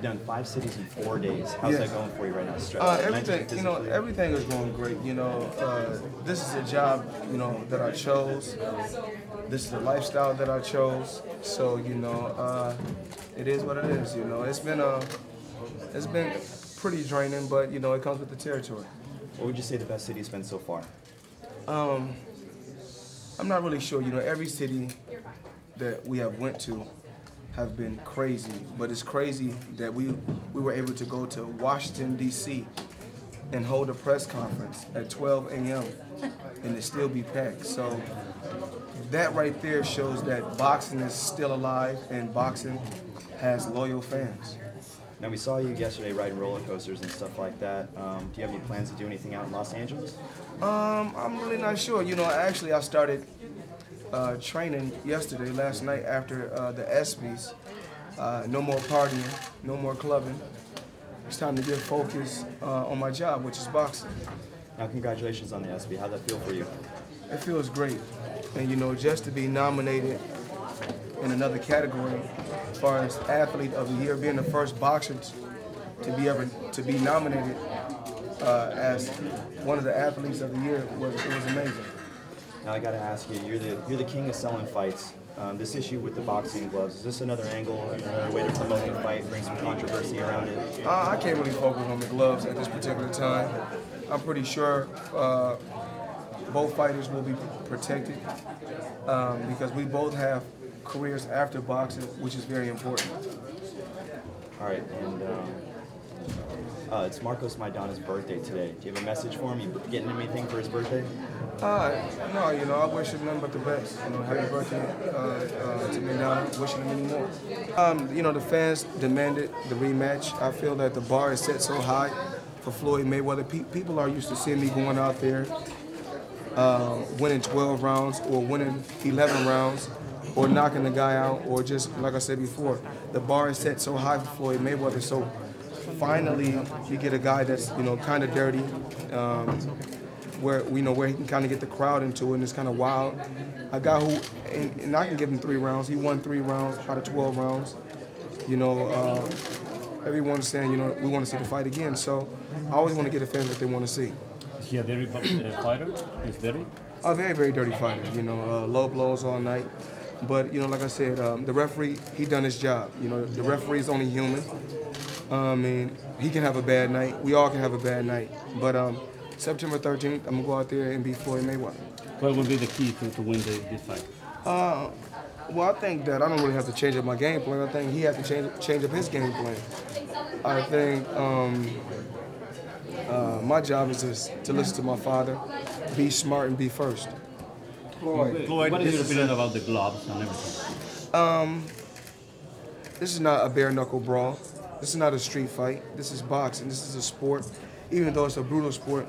done 5 cities in 4 days. How's that going for you right now? Everything is going great. This is a job, that I chose. This is a lifestyle that I chose. So, it is what it is. It's been pretty draining, but it comes with the territory. What would you say the best city has been so far? I'm not really sure. Every city that we have went to have been crazy, but it's crazy that we were able to go to Washington, D.C. and hold a press conference at 12 a.m. and it still be packed. So that right there shows that boxing is still alive and boxing has loyal fans. Now, we saw you yesterday riding roller coasters and stuff like that. Do you have any plans to do anything out in Los Angeles? I'm really not sure. Actually, I started training last night after the ESPYs. No more partying, no more clubbing. It's time to get focused on my job, which is boxing. Now, congratulations on the ESPY. How'd that feel for you? It feels great. And, just to be nominated in another category, as far as Athlete of the Year, being the first boxer to be nominated as one of the Athletes of the Year was amazing. Now I got to ask you, you're the king of selling fights. This issue with the boxing gloves, is this another angle, another way to promote the fight, bring some controversy around it? I can't really focus on the gloves at this particular time. I'm pretty sure both fighters will be protected because we both have careers after boxing, which is very important. All right, and it's Marcos Maidana's birthday today. Do you have a message for him? You getting anything for his birthday? No, I wish him nothing but the best. Happy birthday to Maidana. Wishing him many more. The fans demanded the rematch. I feel that the bar is set so high for Floyd Mayweather. People are used to seeing me going out there, winning 12 rounds or winning 11 rounds, or knocking the guy out, or just, like I said before, the bar is set so high for Floyd Mayweather. So finally, you get a guy that's, kind of dirty, where he can kind of get the crowd into it, and it's kind of wild. A guy who, and I can give him 3 rounds. He won 3 rounds out of 12 rounds. Everyone's saying, we want to see the fight again. So I always want to get the fans what they want to see. Is he a dirty fighter? He's dirty? A very, very dirty fighter. Low blows all night. But, like I said, the referee, he done his job. The referee is only human. He can have a bad night. We all can have a bad night. But September 13th, I'm going to go out there and beat Floyd Mayweather. What would be the key to win this fight? Well, I think that I don't really have to change up my game plan. I think he has to change up his game plan. I think my job is to listen to my father, be smart, and be first. Floyd, what is your opinion about the gloves and everything? This is not a bare-knuckle brawl. This is not a street fight. This is boxing. This is a sport. Even though it's a brutal sport,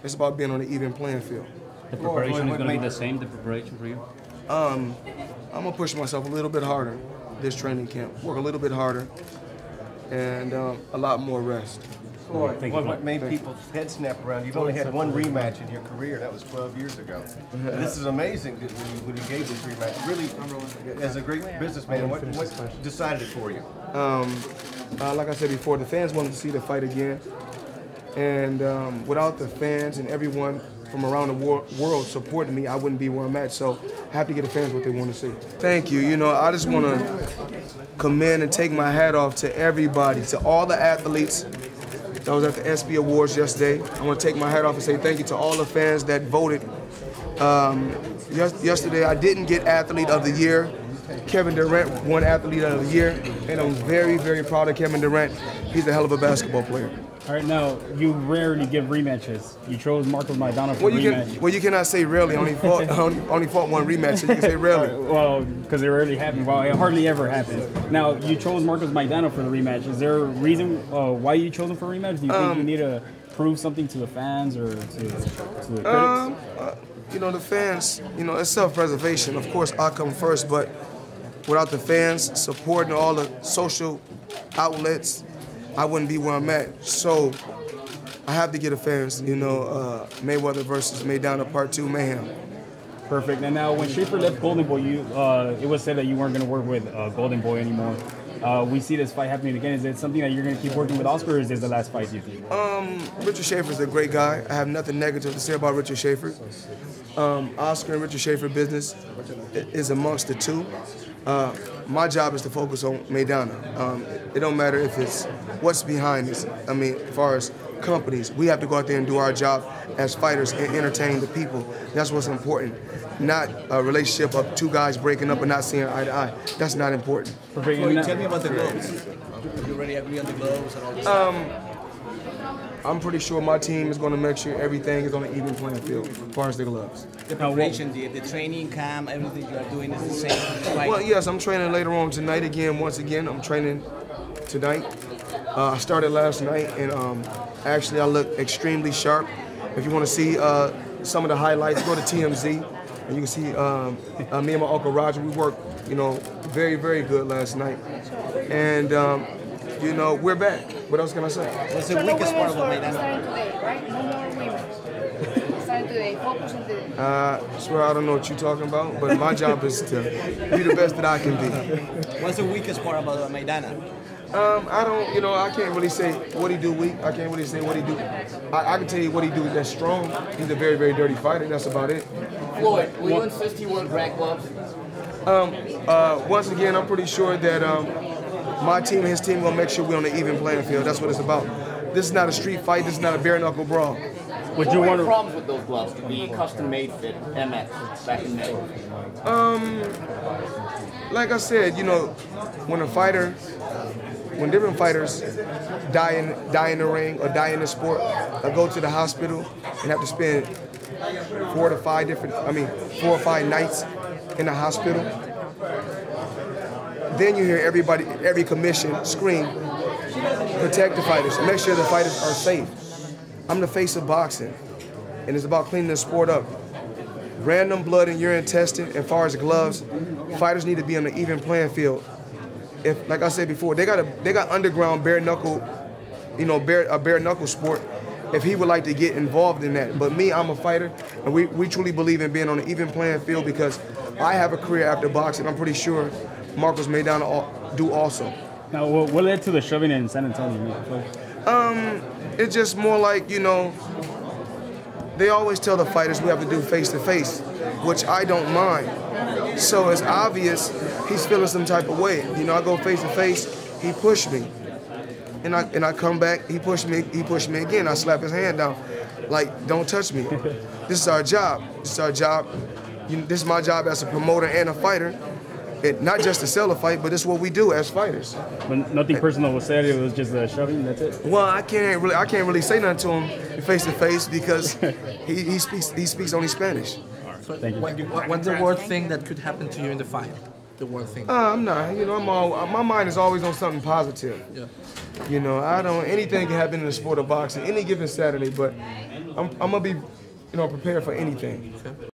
it's about being on an even playing field. The preparation is going to be the same, the preparation for you? I'm going to push myself a little bit harder this training camp, work a little bit harder, and a lot more rest. Floyd, what made people's heads snap around? You've only had one rematch in your career. That was 12 years ago. And this is amazing that when you gave this rematch. Really, as a great businessman, what decided it for you? Like I said before, the fans wanted to see the fight again. And without the fans and everyone from around the world supporting me, I wouldn't be where I'm at. So I have to get the fans what they want to see. Thank you. I just want to commend and take my hat off to everybody, to all the athletes that was at the ESPY Awards yesterday. I want to take my hat off and say thank you to all the fans that voted. Yesterday, I didn't get Athlete of the Year. Kevin Durant won Athlete of the Year, and I'm very, very proud of Kevin Durant. He's a hell of a basketball player. All right, now, you rarely give rematches. You chose Marcos Maidana for rematch. You cannot say rarely. Only fought one rematch, so you can say rarely. Well, because it rarely happens. Well, it hardly ever happens. Now, you chose Marcos Maidana for the rematch. Is there a reason why you chose him for a rematch? Do you think you need to prove something to the fans or to the critics? The fans, it's self-preservation. Of course, I come first, but without the fans supporting all the social outlets, I wouldn't be where I'm at. So I have to get the fans, Mayweather versus Maidana Part 2 Mayhem. Perfect. And now, when Schaefer left Golden Boy, it was said that you weren't going to work with Golden Boy anymore. We see this fight happening again. Is it something that you're going to keep working with Oscar, or is this the last fight you think? Richard Schaefer's a great guy. I have nothing negative to say about Richard Schaefer. Oscar and Richard Schaefer business is amongst the two. My job is to focus on Maidana. It don't matter if it's what's behind this. I mean, as far as companies, we have to go out there and do our job as fighters and entertain the people. That's what's important. Not a relationship of two guys breaking up and not seeing eye to eye. That's not important. Floyd, tell me about the gloves. You already agree on the gloves and all this? I'm pretty sure my team is going to make sure everything is on an even playing field as far as the gloves. The preparation, the training camp, everything you are doing is the same? Right? Well, yes, I'm training later on tonight again. Once again, I'm training tonight. I started last night, and actually I look extremely sharp. If you want to see some of the highlights, go to TMZ, and you can see me and my Uncle Roger, we worked, very, very good last night. And, we're back. What else can I say? What's the weakest part of Maidana? Starting today, right? No more women. Starting today. Focus on today. I swear I don't know what you're talking about, but my job is to be the best that I can be. What's the weakest part about Maidana? I can't really say what he do weak. I can't really say what he do. I can tell you what he do that's strong. He's a very, very dirty fighter. That's about it. Floyd, will you insist he wore drag gloves? Once again, I'm pretty sure that my team and his team will make sure we're on an even playing field. That's what it's about. This is not a street fight. This is not a bare-knuckle brawl. Would you want problems with those gloves to be custom-made fit MX back in May? Like I said, when different fighters die in the ring or die in the sport, or go to the hospital and have to spend 4 or 5 nights in the hospital, then you hear every commission scream, protect the fighters, make sure the fighters are safe. I'm the face of boxing, and it's about cleaning the sport up. Random blood and urine testing, as far as gloves, fighters need to be on an even playing field. If, like I said before, they got underground bare knuckle, a bare knuckle sport. If he would like to get involved in that, but me, I'm a fighter, and we truly believe in being on an even playing field because I have a career after boxing. I'm pretty sure Marcos Maidana do also. Now, what led to the shoving in San Antonio? It's just more like, they always tell the fighters we have to do face-to-face, which I don't mind. So it's obvious he's feeling some type of way. I go face-to-face, he pushed me. And I come back, he pushed me again. I slap his hand down, like, don't touch me. This is our job. This is our job. This is my job as a promoter and a fighter. Not just to sell a fight, but this is what we do as fighters. But nothing personal was said. It was just shoving. That's it. Well, I can't really say nothing to him face to face because he speaks only Spanish. So thank you. What's the worst thing that could happen to you in the fight? The worst thing. I'm not. My mind is always on something positive. Yeah. Anything can happen in the sport of boxing any given Saturday, but I'm gonna be, prepared for anything. Okay.